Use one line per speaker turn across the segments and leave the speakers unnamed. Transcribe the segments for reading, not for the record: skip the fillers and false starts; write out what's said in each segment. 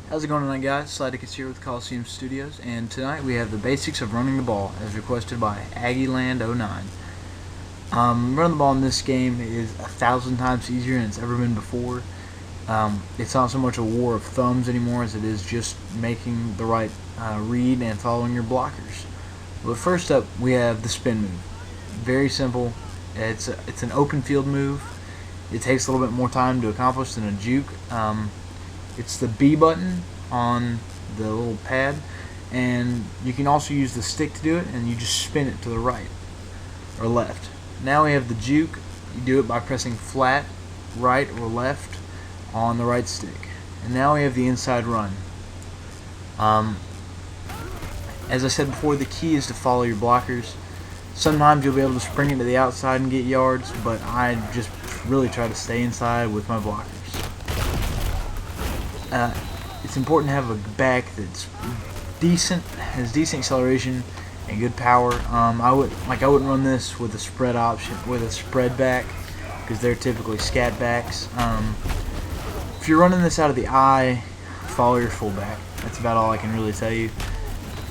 How's it going tonight, guys? Sladicus here with Coliseum Studios, and tonight we have the basics of running the ball as requested by AggieLand09. Running the ball in this game is 1,000 times easier than it's ever been before. It's not so much a war of thumbs anymore as it is just making the right read and following your blockers. But first up, we have the spin move. Very simple. It's an open field move. It takes a little bit more time to accomplish than a juke. It's the B button on the little pad, and you can also use the stick to do it, and you just spin it to the right or left. Now we have the juke. You do it by pressing flat, right or left on the right stick. And now we have the inside run. As I said before, the key is to follow your blockers. Sometimes you'll be able to spring it to the outside and get yards, but I just really try to stay inside with my blockers. It's important to have a back that's decent, has decent acceleration and good power. I wouldn't run this with a spread option, with a spread back, because they're typically scat backs. If you're running this out of the eye, follow your fullback. That's about all I can really tell you.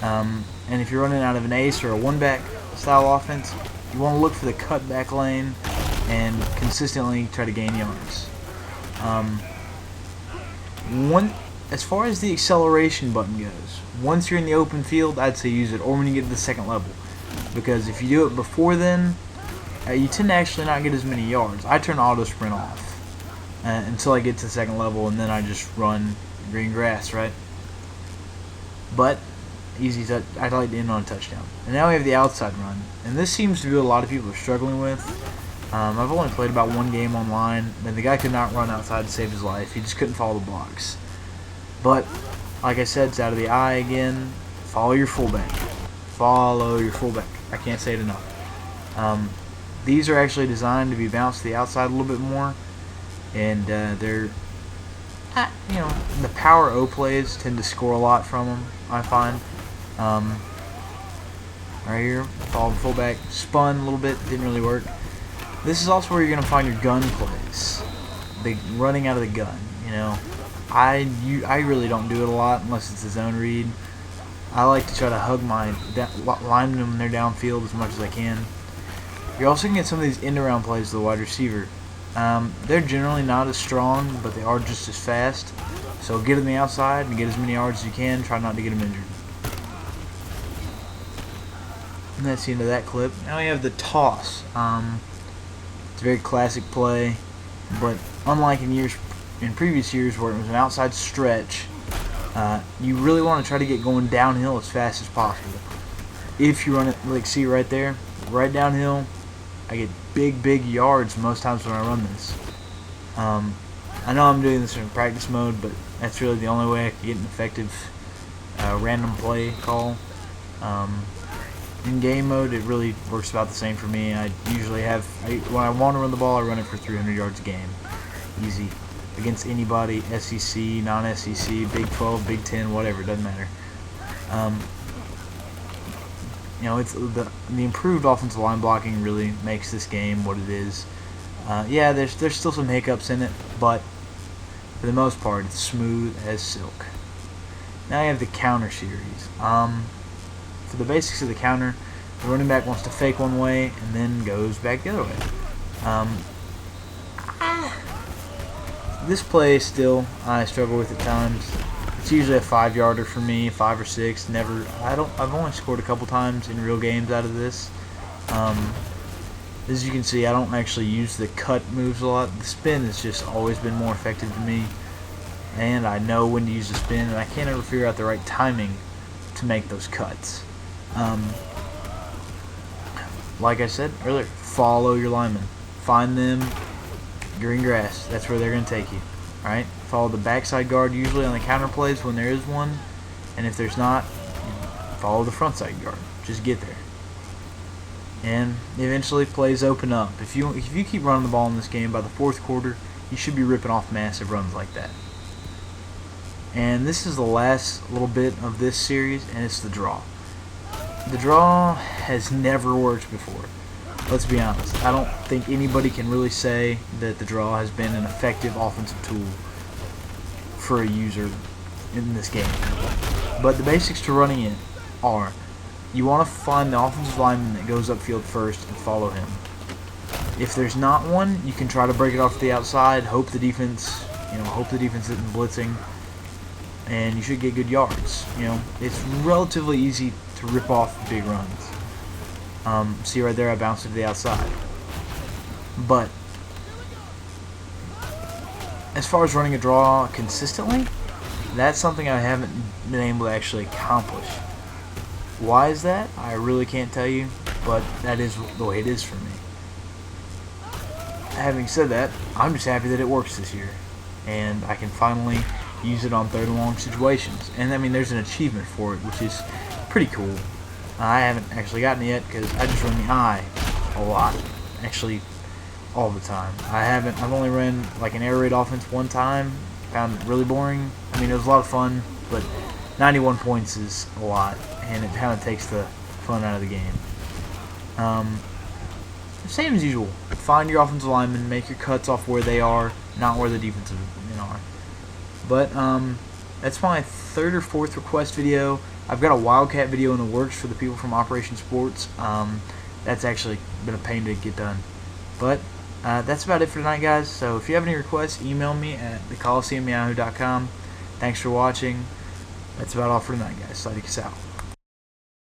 And if you're running out of an ace or a one-back style offense, you want to look for the cutback lane and consistently try to gain yards. As far as the acceleration button goes, once you're in the open field, I'd say use it, or when you get to the second level, because if you do it before then, you tend to actually not get as many yards. I turn auto sprint off until I get to the second level, and then I just run green grass, right? But easy touch. I'd like to end on a touchdown. And now we have the outside run, and this seems to be what a lot of people are struggling with. I've only played about one game online, and the guy could not run outside to save his life. He just couldn't follow the blocks. But, like I said, it's out of the eye again. Follow your fullback. Follow your fullback. I can't say it enough. These are actually designed to be bounced to the outside a little bit more, and they're, the power O plays tend to score a lot from them, I find. Right here, follow the fullback, spun a little bit, didn't really work. This is also where you're going to find your gun plays. The running out of the gun, I really don't do it a lot unless it's a zone read. I like to try to hug my linemen when they're downfield as much as I can. You're also going to get some of these end-around plays to the wide receiver. They're generally not as strong, but they are just as fast. So get on the outside and get as many yards as you can. Try not to get them injured. And that's the end of that clip. Now we have the toss. It's a very classic play, but unlike in previous years where it was an outside stretch, you really want to try to get going downhill as fast as possible. If you run it, like see right there, right downhill, I get big yards most times when I run this. I know I'm doing this in practice mode, but that's really the only way I can get an effective random play call. In game mode, it really works about the same for me. I usually when I want to run the ball, I run it for 300 yards a game. Easy. Against anybody, SEC, non-SEC, Big 12, Big 10, whatever, it doesn't matter. It's the improved offensive line blocking really makes this game what it is. Yeah, there's still some hiccups in it, but for the most part, it's smooth as silk. Now you have the counter series. For the basics of the counter, the running back wants to fake one way and then goes back the other way. This play still I struggle with at times. It's usually a 5-yarder for me, 5 or 6. I've only scored a couple times in real games out of this. As you can see, I don't actually use the cut moves a lot. The spin has just always been more effective to me, and I know when to use the spin, and I can't ever figure out the right timing to make those cuts. Like I said earlier, follow your linemen. Find them green grass. That's where they're going to take you. Alright? Follow the backside guard usually on the counter plays when there is one. And if there's not, follow the front side guard. Just get there. And eventually plays open up. If you keep running the ball in this game, by the fourth quarter, you should be ripping off massive runs like that. And this is the last little bit of this series, and it's the draw. The draw has never worked before. Let's be honest. I don't think anybody can really say that the draw has been an effective offensive tool for a user in this game. But the basics to running it are: you want to find the offensive lineman that goes upfield first and follow him. If there's not one, you can try to break it off to the outside, hope the defense isn't blitzing, and you should get good yards. It's relatively easy to rip off big runs. See right there, I bounced it to the outside. But as far as running a draw consistently, that's something I haven't been able to actually accomplish. Why is that? I really can't tell you, but that is the way it is for me. Having said that, I'm just happy that it works this year, and I can finally use it on 3rd and long situations. And I mean, there's an achievement for it, which is pretty cool. I haven't actually gotten it yet because I just run the I a lot, actually all the time. I've only ran like an air raid offense one time. Found it really boring. I mean, it was a lot of fun, but 91 points is a lot, and it kind of takes the fun out of the game. Same as usual. Find your offensive linemen, make your cuts off where they are, not where the defensive men are. But that's my 3rd or 4th request video. I've got a Wildcat video in the works for the people from Operation Sports. That's actually been a pain to get done. But that's about it for tonight, guys. So if you have any requests, email me at thecoliseum@yahoo.com. Thanks for watching. That's about all for tonight, guys. Adios out.